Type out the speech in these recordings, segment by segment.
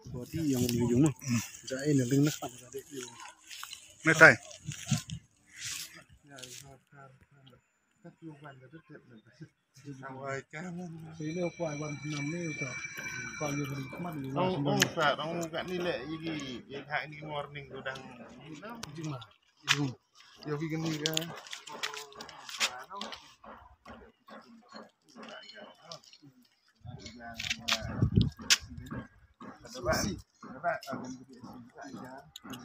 Body yang ujung mah, saya ini dengan nak ada di. Metai. Awai kan. Sini aku awan enam ni tu. Kalau yang berikmat ni. Ông gạn đi lệ gì hại đi morning tôi đang Ujung lah. giờ vì cái này ra các bạn ở bên cái địa chỉ tại giá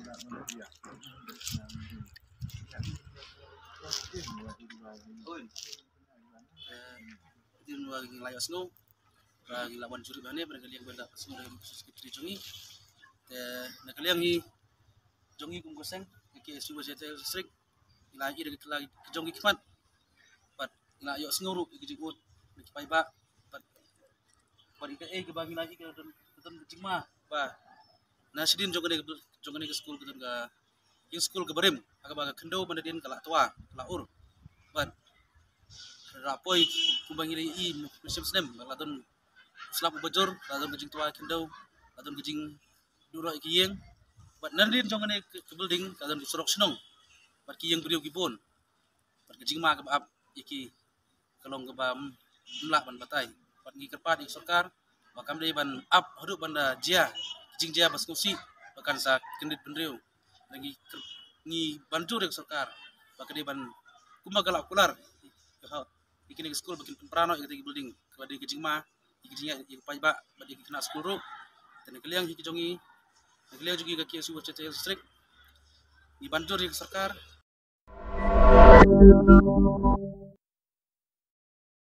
là nó gì Din wagi layas no wagi lawan juri bane bergaliang benda semua sekitri jongi te nakaliang hi jongi kum koseng ke suba jete strik lagi dari jongi kimat pat la yo snuru ikijikut nikipai ba pat ika ke bagi lagi ke dan kecima ba na sidin jongane ke school kedan ga yung school ke berim aga baga kendo bandadin kala tua kala ur ban rapoi kumbangi i musim senem ladon selap bajor ladon kejing tua kendo ladon kejing duro ikiyeng bat nandin jongane ke building ladon disorok senong bat kiyeng beriu gibon bat kejing ma ke baap iki kalong ke bam mlak ban batai bat ngi kerpat ik sarkar bakam dei ban ap hidup banda jia kejing jia baskusi bakan sa kendit bendriu lagi ngi bantu rek sarkar bakade ban kumagalak kular ikini ke school bikin prano ikati building kadi kejing ma ikijingnya ipai ba badi kena school ro tene kaliang hikijongi kaliang juga ke kisu cete strik dibantu dari sarkar